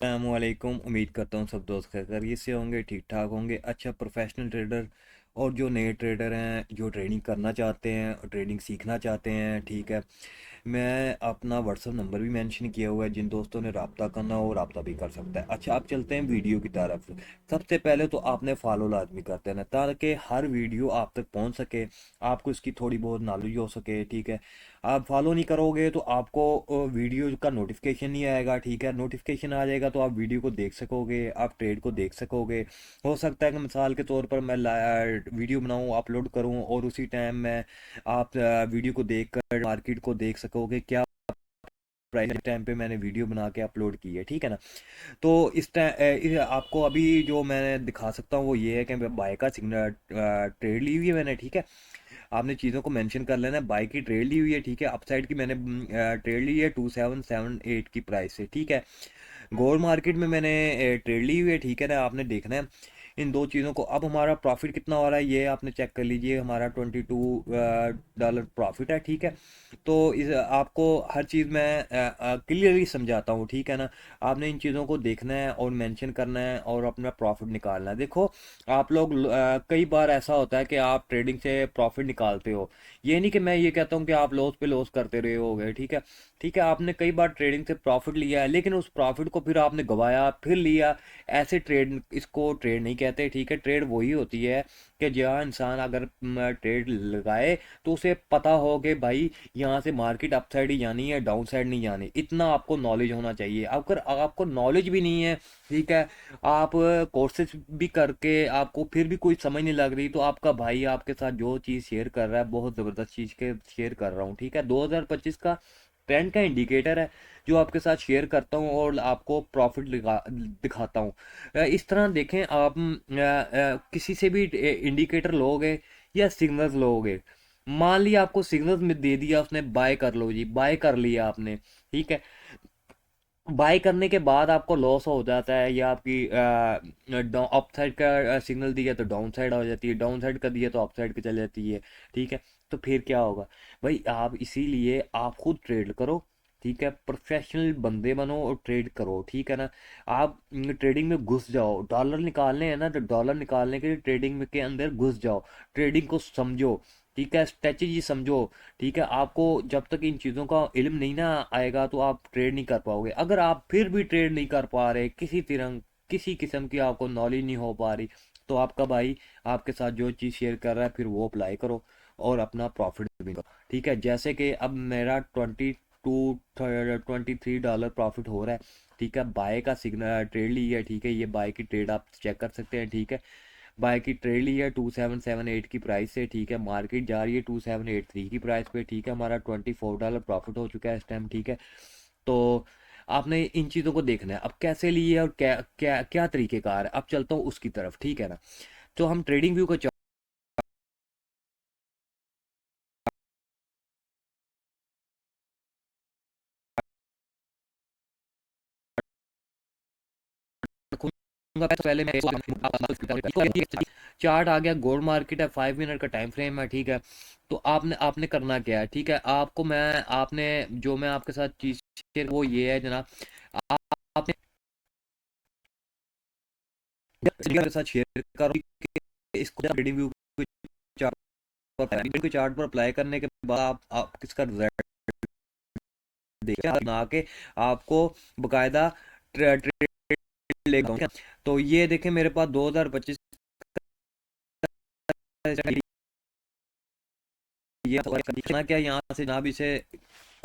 अस्सलामुअलैकुम। उम्मीद करता हूँ सब दोस्त खैरियत से होंगे, ठीक ठाक होंगे। अच्छा, प्रोफेशनल ट्रेडर और जो नए ट्रेडर हैं, जो ट्रेडिंग करना चाहते हैं, ट्रेडिंग सीखना चाहते हैं, ठीक है, मैं अपना व्हाट्सअप नंबर भी मेंशन किया हुआ है। जिन दोस्तों ने रब्ता करना हो रब्ता भी कर सकता है। अच्छा, आप चलते हैं वीडियो की तरफ। सबसे पहले तो आपने फॉलो लाजमी कर देना ताकि हर वीडियो आप तक पहुंच सके, आपको इसकी थोड़ी बहुत नॉलेज हो सके, ठीक है। आप फॉलो नहीं करोगे तो आपको वीडियो का नोटिफिकेशन नहीं आएगा, ठीक है। नोटिफिकेशन आ जाएगा तो आप वीडियो को देख सकोगे, आप ट्रेड को देख सकोगे। हो सकता है कि मिसाल के तौर पर मैं वीडियो बनाऊं, अपलोड करूं और उसी टाइम में आप वीडियो को देख कर मार्केट को देख सकोगे क्या प्राइस टाइम पे मैंने वीडियो बना के अपलोड की है, ठीक है ना। तो इस टाइम आपको अभी जो मैं दिखा सकता हूँ वो ये है कि मैं बाय का सिग्नल ट्रेड ली हुई है मैंने, ठीक है। आपने चीज़ों को मेंशन कर लेना है। बाय की ट्रेड ली हुई है, ठीक है। अपसाइड की मैंने ट्रेड ली है 2778 की प्राइस से, ठीक है। गोल्ड मार्केट में मैंने ट्रेड ली हुई है, ठीक है ना। आपने देखना है इन दो चीज़ों को। अब हमारा प्रॉफिट कितना हो रहा है ये आपने चेक कर लीजिए। हमारा $22 प्रॉफिट है, ठीक है। तो इस आपको हर चीज़ मैं क्लियरली समझाता हूँ, ठीक है ना। आपने इन चीज़ों को देखना है और मेंशन करना है और अपना प्रॉफिट निकालना है। देखो, आप लोग कई बार ऐसा होता है कि आप ट्रेडिंग से प्रॉफिट निकालते हो। ये नहीं कि मैं ये कहता हूँ कि आप लॉस पे लॉस करते रहे होगे, ठीक है। ठीक है, आपने कई बार ट्रेडिंग से प्रॉफिट लिया है लेकिन उस प्रॉफिट को फिर आपने गवाया फिर लिया। ऐसे ट्रेड, इसको ट्रेड नहीं कहते, ठीक है। ट्रेड वही होती है कि जहाँ इंसान अगर ट्रेड लगाए तो उसे पता हो कि भाई यहाँ से मार्केट अपसाइड ही जानी है, डाउन साइड नहीं जानी। इतना आपको नॉलेज होना चाहिए। अगर आपको नॉलेज भी नहीं है, ठीक है, आप कोर्सेज भी करके आपको फिर भी कोई समझ नहीं लग रही, तो आपका भाई आपके साथ जो चीज़ शेयर कर रहा है बहुत ज़बरदस्त चीज़ के शेयर कर रहा हूँ, ठीक है। 2025 का ट्रेंड का इंडिकेटर है जो आपके साथ शेयर करता हूँ और आपको प्रॉफिट दिखाता हूँ। इस तरह देखें आप, किसी से भी इंडिकेटर लोगे या सिग्नल्स लोगे। मान लिया आपको सिग्नल्स में दे दिया उसने, बाय कर लो जी, बाय कर लिया आपने, ठीक है। बाय करने के बाद आपको लॉस हो जाता है या आपकी अप साइड का सिग्नल दिया तो डाउन साइड हो जाती है, डाउन साइड का दिया तो अप साइड की चल जाती है, ठीक है। तो फिर क्या होगा भाई, आप इसीलिए आप खुद ट्रेड करो, ठीक है। प्रोफेशनल बंदे बनो और ट्रेड करो, ठीक है ना। आप ट्रेडिंग में घुस जाओ, डॉलर निकालने हैं ना तो डॉलर निकालने के लिए ट्रेडिंग में के अंदर घुस जाओ, ट्रेडिंग को समझो, ठीक है, स्ट्रेटेजी समझो, ठीक है। आपको जब तक इन चीज़ों का इल्म नहीं ना आएगा तो आप ट्रेड नहीं कर पाओगे। अगर आप फिर भी ट्रेड नहीं कर पा रहे, किसी किस्म की आपको नॉलेज नहीं हो पा रही, तो आपका भाई आपके साथ जो चीज़ शेयर कर रहा है फिर वो अप्लाई करो और अपना प्रॉफिट भी करो, ठीक है। जैसे कि अब मेरा 23 डॉलर प्रॉफिट हो रहा है, ठीक है। बाय का सिग्नल ट्रेड ली है, ठीक है। ये बाय की ट्रेड आप चेक कर सकते हैं, ठीक है। बाय की ट्रेड ली है 2778 की प्राइस से, ठीक है। मार्केट जा रही है 2783 की प्राइस पे, ठीक है। हमारा $24 प्रॉफिट हो चुका है इस टाइम, ठीक है। तो आपने इन चीज़ों को देखना है अब कैसे लिए और क्या क्या क्या तरीकेकार है। अब चलता हूँ उसकी तरफ, ठीक है ना। तो हम ट्रेडिंग व्यू को रखूंगा। तो पहले मैं चार्ट आ गया, गोल्ड मार्केट है, 5 मिनट का टाइम फ्रेम है, ठीक है। तो आपने आपने करना क्या है, ठीक है। आपको मैं आपने जो मैं आपके साथ चीज शेयर वो ये है जनाब, आपने के साथ शेयर करो कि इसको ट्रेडिंग व्यू के चार्ट पर अप्लाई करने के बाद आप किसका रिजल्ट देखिए बना के आपको बकायदा ट्रेड लेगा। तो ये देखें मेरे पास 2025 ये करना क्या, यहाँ से जनाब इसे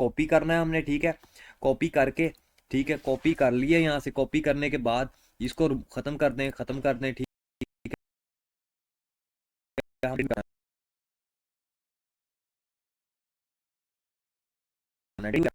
कॉपी करना है हमने, ठीक है। कॉपी करके, ठीक है, कॉपी कर लिया। यहाँ से कॉपी करने के बाद इसको खत्म कर दें, खत्म कर दें, ठीक है। हम ठीक है।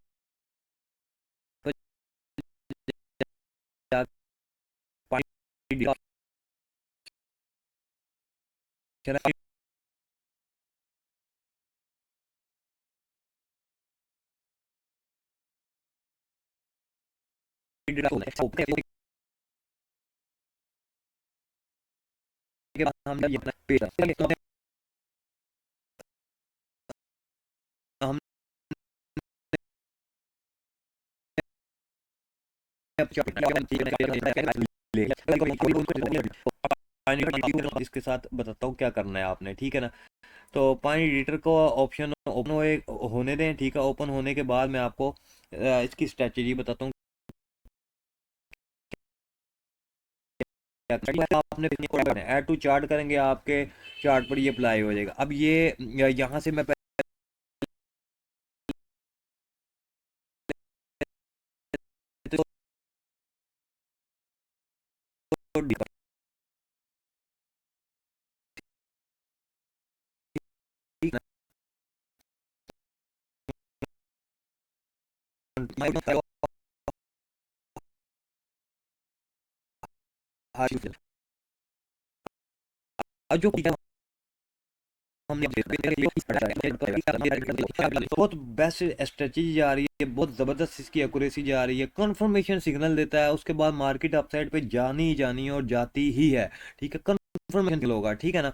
तो हम इसके साथ बताता हूँ क्या करना है आपने, ठीक है ना। तो पानी हीटर को ऑप्शन ओपन होने दें, ठीक है। ओपन होने के बाद मैं आपको इसकी स्ट्रेटजी बताता हूँ क्या करना है। आपने ऐड टू चार्ट करेंगे, आपके चार्ट पर ये अप्लाई हो जाएगा। अब ये यहाँ से मैं जो हमने बहुत बेस्ट स्ट्रेटजी जा रही है, बहुत ज़बरदस्त इसकी एक्यूरेसी जा रही है, कंफर्मेशन सिग्नल देता है, उसके बाद मार्केट अपसाइड पे जानी ही जानी है और जाती ही है, ठीक है। कंफर्मेशन होगा, ठीक है ना।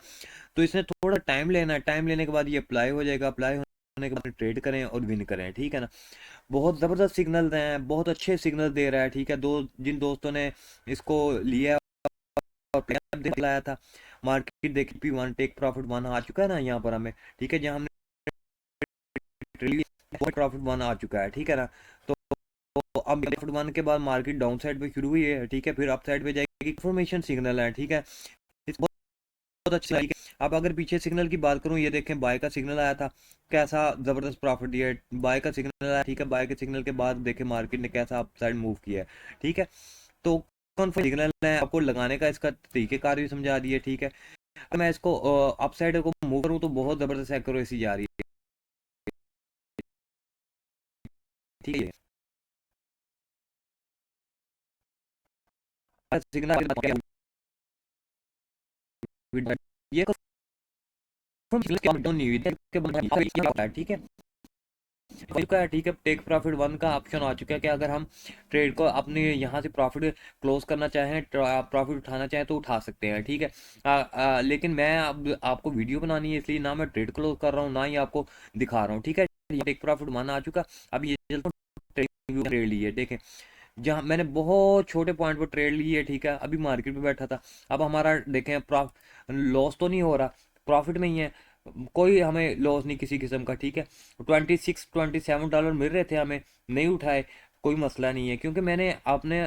तो इसने थोड़ा टाइम लेना है, टाइम लेने के बाद ये अप्लाई हो जाएगा। अप्लाई होने के बाद ट्रेड करें और विन करें, ठीक है ना। बहुत ज़बरदस्त सिग्नल हैं, बहुत अच्छे सिग्नल दे रहा है, ठीक है। जिन दोस्तों ने इसको लिया और दिलाया था, मार्केट देखी P1 टेक प्रॉफिट 1 आ चुका है ना यहाँ पर हमें, ठीक है। जहाँ हमने प्रॉफिट 1 आ चुका है, ठीक है ना। तो अब प्रॉफिट 1 के बाद मार्केट डाउन साइड पे शुरू हुई है, ठीक है। फिर अप साइड पे जाएगी, इंफॉर्मेशन सिग्नल है, ठीक है। बहुत अच्छी है। अब अगर पीछे सिग्नल की बात करूं, ये देखें बाय का सिग्नल आया था, कैसा जबरदस्त प्रॉफिट दिया है। बाय का सिग्नल आया, ठीक है। बाय के सिग्नल के बाद देखें मार्केट ने कैसा अप साइड मूव किया है, ठीक है। तो कौन सा सिग्नल है आपको लगाने का, इसका तरीकेकार भी समझा दिए, ठीक है। अगर मैं इसको अपसाइड को मूव करूँ तो बहुत ज़बरदस्त एक्यूरेसी जा रही है, ठीक है। सिग्नल ये नहीं हुई है, ठीक है। चुका है, ठीक है। टेक प्रॉफिट 1 का ऑप्शन आ चुका है कि अगर हम ट्रेड को अपने यहाँ से प्रॉफिट क्लोज करना चाहें, प्रॉफिट उठाना चाहें तो उठा सकते हैं, ठीक है। लेकिन मैं अब आपको वीडियो बनानी है, इसलिए ना मैं ट्रेड क्लोज कर रहा हूँ, ना ही आपको दिखा रहा हूँ, ठीक है। टेक प्रॉफिट 1 आ चुका। अब ये चलता हूँ ट्रेड लिए, देखें जहाँ मैंने बहुत छोटे पॉइंट पर ट्रेड ली है, ठीक है। अभी मार्केट में बैठा था, अब हमारा देखें लॉस तो नहीं हो रहा, प्रॉफिट में ही है। कोई हमें लॉस नहीं किसी किस्म का, ठीक है। $26-27 मिल रहे थे हमें, नहीं उठाए, कोई मसला नहीं है, क्योंकि मैंने आपने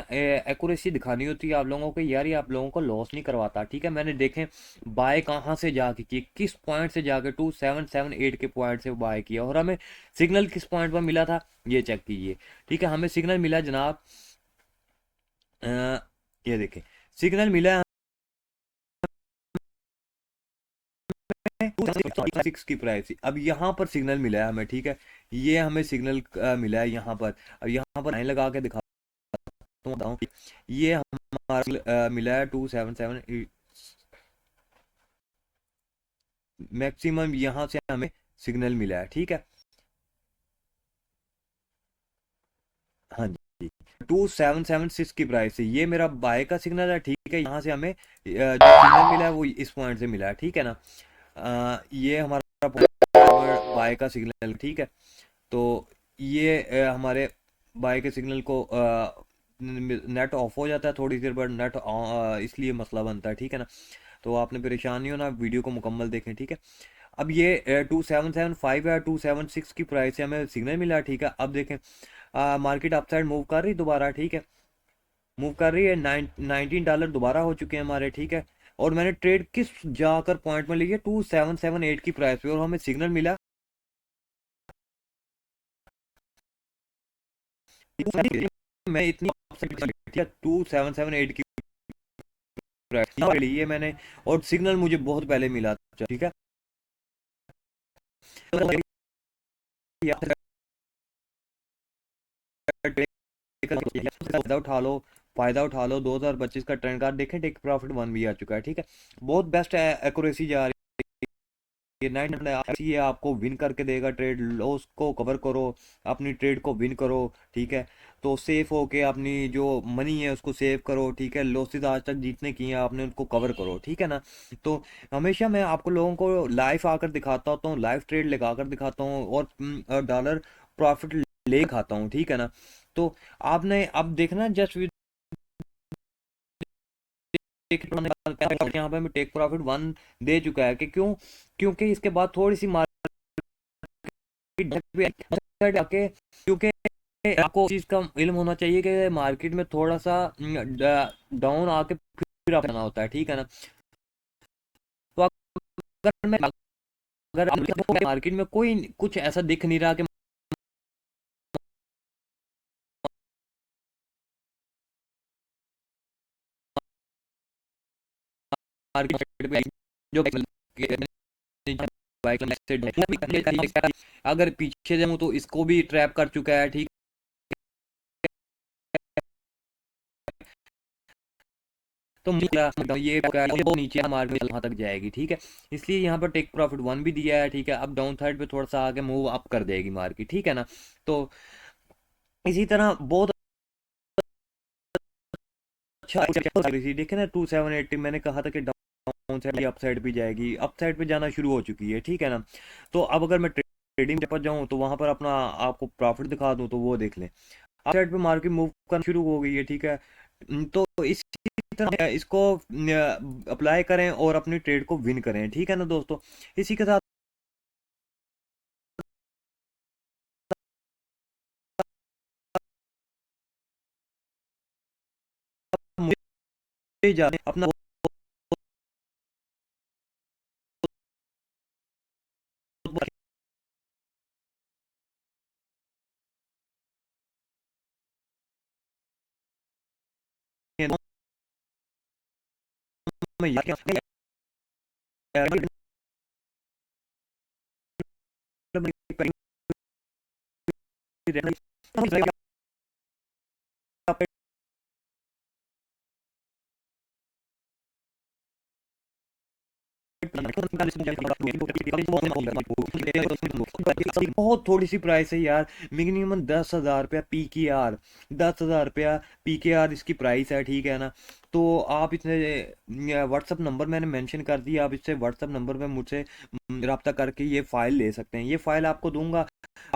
एक्यूरेसी दिखानी होती है आप लोगों को यार, ये आप लोगों को लॉस नहीं करवाता, ठीक है। मैंने देखें बाय कहाँ से जाके किए, किस पॉइंट से जाके 2778 के पॉइंट से बाय किया, और हमें सिग्नल किस पॉइंट पर मिला था ये चेक कीजिए, ठीक है। हमें सिग्नल मिला जनाब, अ, ये देखें सिग्नल मिला 6 की प्राइस थी। अब यहाँ पर सिग्नल मिला है हमें, ठीक है। ये हमें सिग्नल मिला है यहाँ पर। अब यहाँ पर लाइन लगा के दिखाता हूँ, ये हमारा मिला है 277, मैक्सिमम यहाँ से हमें सिग्नल मिला है, ठीक है। हाँ जी, 2776 की प्राइस है, ये मेरा बाय का सिग्नल है, ठीक है। यहाँ से हमें जो सिग्नल मिला है वो इस पॉइंट से मिला है, ठीक है ना। ये हमारा बाय का सिग्नल, ठीक है। तो ये हमारे बाय के सिग्नल को नेट ऑफ हो जाता है थोड़ी देर बाद, नेट इसलिए मसला बनता है, ठीक है ना। तो आपने परेशान नहीं होना, वीडियो को मुकम्मल देखें, ठीक है। अब ये 2775 है, 276 की प्राइस से हमें सिग्नल मिला, ठीक है। अब देखें मार्केट अपसाइड मूव कर रही दोबारा, ठीक है। मूव कर रही है, $19 दोबारा हो चुके हैं हमारे, ठीक है। और मैंने ट्रेड किस जाकर पॉइंट में ली है, 2778 की प्राइस पे, और हमें सिग्नल मिला मैं इतनी 2778 की प्राइस ली है मैंने, और सिग्नल मुझे बहुत पहले मिला था, ठीक है। फायदा उठा लो, फायदा उठा लो। 2025 का ट्रेंड कार्ड देखें, टेक प्रॉफिट 1 भी आ चुका है, ठीक है। बहुत बेस्ट एक्यूरेसी जा रही है, 9 ये आपको विन करके देगा। ट्रेड लॉस को कवर करो, अपनी ट्रेड को विन करो, ठीक है। तो सेफ होके अपनी जो मनी है उसको सेव करो, ठीक है। लॉसेस आज तक जितने किए हैं आपने उनको कवर करो, ठीक है ना। तो हमेशा मैं आपको लोगों को लाइव आकर दिखाता होता हूँ, लाइव ट्रेड लगा कर दिखाता हूँ, और डॉलर प्रॉफिट ले खाता हूँ, ठीक है ना। तो आपने अब देखना जस्ट यहाँ पे मैं टेक प्रॉफिट वन दे चुका है कि क्यों, क्योंकि इसके बाद थोड़ी सी मार्केट आके, क्योंकि आपको चीज का इल्म होना चाहिए कि मार्केट में थोड़ा सा डाउन आके फिर अप आना होता है, ठीक है ना। तो अगर मैं, अगर मार्केट में कोई कुछ ऐसा दिख नहीं रहा कि मार्केट जो अगर पीछे जाऊं तो इसको भी ट्रैप कर चुका है, ठीक तो ये नीचे मार्केट वहां तक जाएगी, ठीक है। इसलिए यहाँ पर टेक प्रॉफिट वन भी दिया है, ठीक है। अब डाउन साइड पे थोड़ा सा आगे मूव अप कर देगी मार्केट, ठीक है ना। तो इसी तरह बहुत अच्छा देखे ना 2780, मैंने कहा था कि डाउन साइड अप साइड पे जाएगी, अप साइड पे जाना शुरू हो चुकी है, ठीक है ना। तो अब अगर मैं ट्रेडिंग पर जाऊं तो वहां पर अपना आपको प्रॉफिट दिखा दूं, तो वो देख लें अप साइड पे मार्केट मूव करना शुरू हो गई है, ठीक है। तो इसी तरह इसको अप्लाई करें और अपनी ट्रेड को विन करें, ठीक है ना दोस्तों। इसी के साथ मुझे अपना बहुत थोड़ी सी प्राइस है यार, मिनिमम 10,000 रुपया पी के आर, 10,000 रुपया पी के आर इसकी प्राइस है, ठीक है ना। तो आप इसने व्हाट्सअप नंबर मैंने मेंशन कर दिया, आप इससे व्हाट्सअप नंबर पे मुझसे रब्ता करके ये फाइल ले सकते हैं। ये फाइल आपको दूंगा,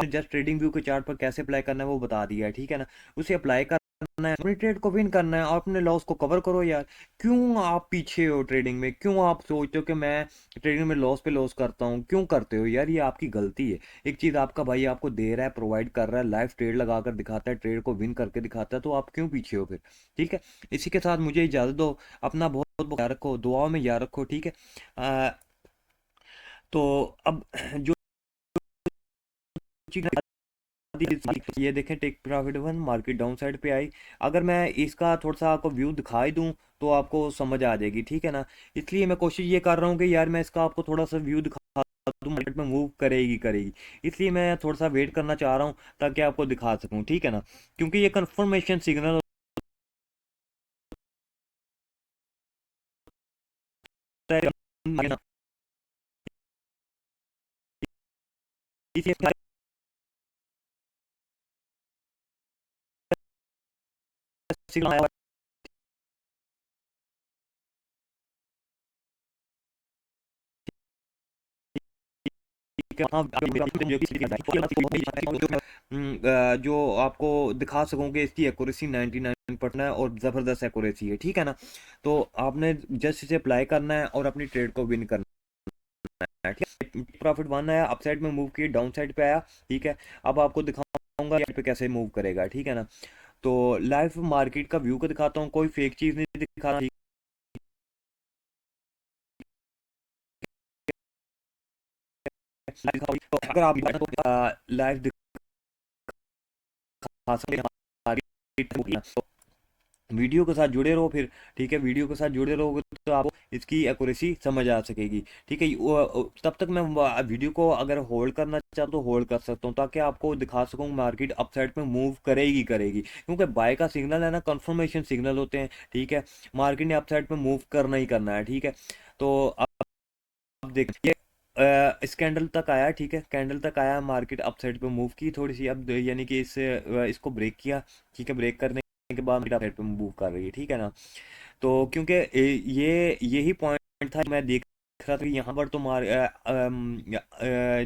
जस्ट ट्रेडिंग व्यू के चार्ट पर कैसे अप्लाई करना है वो बता दिया है, ठीक है ना। उसे अप्लाई करना है, अपनी ट्रेड को विन करना है और अपने लॉस को कवर करो यार। क्यों आप पीछे हो ट्रेडिंग में, क्यों आप सोचते हो कि मैं ट्रेडिंग में लॉस पे लॉस करता हूँ, क्यों करते हो यार, ये आपकी गलती है। एक चीज़ आपका भाई आपको दे रहा है, प्रोवाइड कर रहा है, लाइव ट्रेड लगा कर दिखाता है, ट्रेड को विन करके दिखाता है, तो आप क्यों पीछे हो फिर, ठीक है। इसी के साथ मुझे इजाज़त दो, अपना बहुत बहुत याद रखो, दुआओं में याद रखो, ठीक है। आ, तो अब जो चीज़ ये देखें, take profit one market downside पे आई, अगर मैं इसका थोड़ा सा आपको व्यू दिखाई दूं तो आपको समझ आ जाएगी, ठीक है ना। इसलिए मैं कोशिश ये कर रहा हूँ कि यार मैं इसका आपको थोड़ा सा व्यू दिखा दूं, मार्केट में मूव करेगी करेगी, इसलिए मैं थोड़ा सा वेट करना चाह रहा हूँ ताकि आपको दिखा सकूँ, ठीक है ना। क्योंकि ये कंफर्मेशन सिग्नल होता है, इसलिए सिग्नल जो आपको दिखा सकूंगे इसकी एक्यूरेसी 99% है और ज़बरदस्त एक्यूरेसी है, ठीक है ना। तो आपने जस्ट इसे अप्लाई करना है और अपनी ट्रेड को विन करना है, ठीक है। प्रॉफिट वन आया, अप साइड में मूव किया, डाउन साइड पे आया, ठीक है। अब आपको दिखाऊंगा पे कैसे मूव करेगा, ठीक है ना। तो लाइव मार्केट का व्यू को दिखाता हूँ, कोई फेक चीज़ नहीं दिखा रहा, अगर आप लाइव दिखा सकते हैं वीडियो के साथ जुड़े रहो फिर, ठीक है। वीडियो के साथ जुड़े रहोगे तो आपको इसकी एक्यूरेसी समझ आ सकेगी, ठीक है। तब तक मैं वीडियो को अगर होल्ड करना चाहता तो होल्ड कर सकता हूँ ताकि आपको दिखा सकूँ मार्केट अपसाइड में मूव करेगी करेगी, क्योंकि बाय का सिग्नल है ना, कंफर्मेशन सिग्नल होते हैं, ठीक है। मार्केट ने अपसाइड में मूव करना ही करना है, ठीक है। तो अब देखिए इस कैंडल तक आया, ठीक है, कैंडल तक आया, मार्केट अपसाइड पे मूव की थोड़ी सी, अब यानी कि इसको ब्रेक किया, ठीक है। ब्रेक करने के बाद मार्केट अपसाइड पे मूव कर रही है, ठीक है ना। तो क्योंकि ये यही पॉइंट था, मैं देख रहा था कि यहाँ पर तो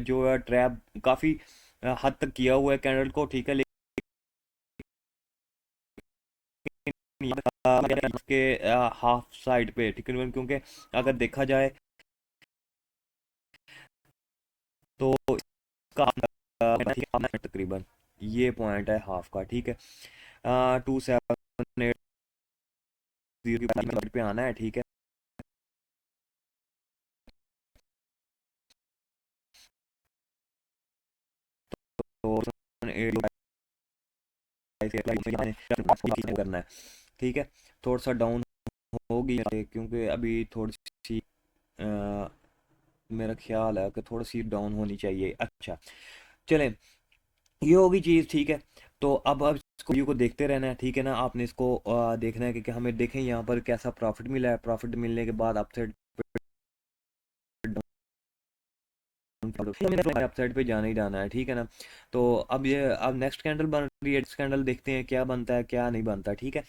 जो ट्रैप काफ़ी हद तक किया हुआ है कैंडल को, ठीक है। इसके हाफ साइड पे तकरीबन, क्योंकि अगर देखा जाए तो इसका तकरीबन ये पॉइंट है हाफ का, ठीक है। 2780 पे आना है, ठीक है। तो करना है, ठीक है। थोड़ा सा डाउन होगी क्योंकि अभी थोड़ी सी मेरा ख्याल है कि थोड़ी सी डाउन होनी चाहिए। अच्छा, चलें, ये होगी चीज़, ठीक है। तो अब इसको वीडियो को देखते रहना है, ठीक है ना। आपने इसको देखना है कि हमें देखें यहाँ पर कैसा प्रॉफिट मिला है। प्रॉफिट मिलने के बाद अपसाइड अपसाइड पे जाना ही जाना है, ठीक है ना। तो अब नेक्स्ट कैंडल बन रही है, नेक्स्ट कैंडल देखते हैं क्या बनता है क्या नहीं बनता, ठीक है।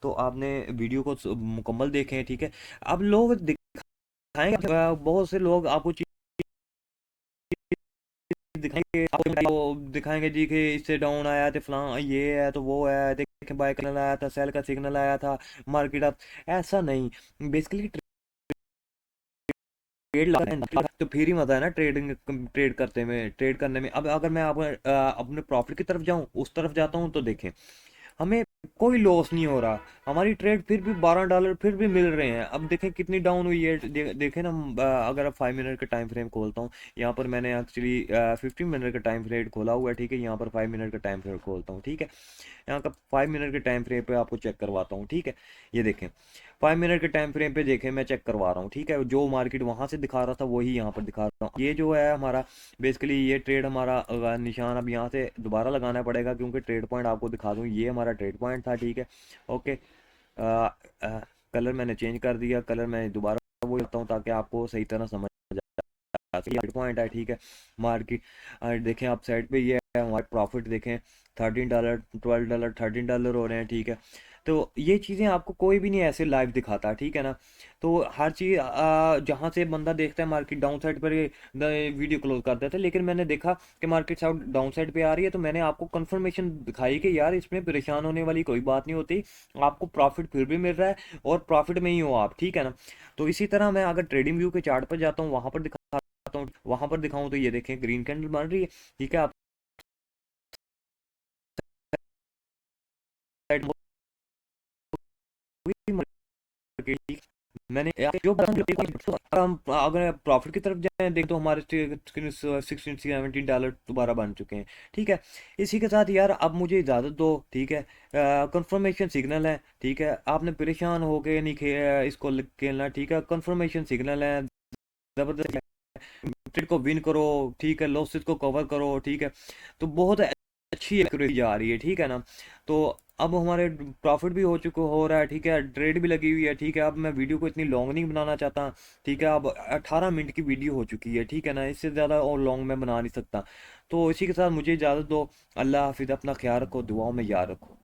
तो आपने वीडियो को मुकम्मल देखें, ठीक है। अब लोग दिखाएंगे, बहुत से लोग आपको दिखाएंगे, आपको दिखाएंगे जी कि इससे डाउन आया था, फलां ये है तो वो है, देखें बाय सिग्नल आया था, सेल का सिग्नल आया था, मार्केट अप। ऐसा नहीं, बेसिकली ट्रेड लगा तो फिर ही मजा है ना ट्रेडिंग, ट्रेड करते में, ट्रेड करने में। अब अगर मैं अपने प्रॉफिट की तरफ जाऊं, उस तरफ जाता हूं, तो देखें हमें कोई लॉस नहीं हो रहा। हमारी ट्रेड फिर भी $12 फिर भी मिल रहे हैं। अब देखें कितनी डाउन हुई है, देखें ना। अगर आप 5 मिनट का टाइम फ्रेम खोलता हूँ, यहाँ पर मैंने एक्चुअली 15 मिनट का टाइम फ्रेम खोला हुआ है, ठीक है। यहाँ पर 5 मिनट का टाइम फ्रेम खोलता हूँ, ठीक है। यहाँ का 5 मिनट के टाइम फ्रेम पे आपको चेक करवाता हूँ, ठीक है। ये देखें, 5 मिनट के टाइम फ्रेम पे देखें, मैं चेक करवा रहा हूँ, ठीक है। जो मार्केट वहां से दिखा रहा था वही यहाँ पर दिखा रहा हूँ। ये जो है हमारा बेसिकली ये ट्रेड हमारा निशान अब यहाँ से दोबारा लगाना पड़ेगा, क्योंकि ट्रेड पॉइंट आपको दिखा दूँ, ये हमारा ट्रेड पॉइंट था, ठीक है। ओके, कलर मैंने चेंज कर दिया, कलर मैं दोबारा वो करता हूँ ताकि आपको सही तरह समझ ट्रेड पॉइंट है, ठीक है। मार्केट देखें आप साइड पे, ये है हमारे प्रॉफिट देखें, $13, $12, $13 हो रहे हैं, ठीक है। तो ये चीज़ें आपको कोई भी नहीं ऐसे लाइव दिखाता, ठीक है ना। तो हर चीज़ जहाँ से बंदा देखता है मार्केट डाउन साइड पर वीडियो क्लोज कर देता है, लेकिन मैंने देखा कि मार्केट साउथ डाउन साइड पे आ रही है, तो मैंने आपको कंफर्मेशन दिखाई कि यार इसमें परेशान होने वाली कोई बात नहीं होती, आपको प्रॉफिट फिर भी मिल रहा है, और प्रॉफिट में ही हो आप, ठीक है ना। तो इसी तरह मैं अगर ट्रेडिंग व्यू के चार्ट पर जाता हूँ, वहां पर दिखाता हूँ, वहां पर दिखाऊं, तो ये देखें ग्रीन कैंडल बन रही है, ठीक है। आप मैंने जो हम अगर प्रॉफिट की तरफ जाएं देख, तो हमारे $16-17 दोबारा बन चुके हैं, ठीक है। इसी के साथ यार अब मुझे इजाज़त दो, ठीक है। कंफर्मेशन सिग्नल है, ठीक है। आपने परेशान हो के नहीं इसको खेलना, ठीक है। कंफर्मेशन सिग्नल है, जबरदस्त है। ट्रेड को विन करो, ठीक है, लॉसेस को कवर करो, ठीक है। तो बहुत अच्छी एक्यूरेसी जा रही है, ठीक है ना। तो अब हमारे प्रॉफिट भी हो रहा है, ठीक है। ट्रेड भी लगी हुई है, ठीक है। अब मैं वीडियो को इतनी लॉन्ग नहीं बनाना चाहता, ठीक है। अब 18 मिनट की वीडियो हो चुकी है, ठीक है ना। इससे ज़्यादा और लॉन्ग मैं बना नहीं सकता। तो इसी के साथ मुझे इजाज़त दो। अल्लाह हाफिज़, अपना ख्याल रखो, दुआओं में याद रखो।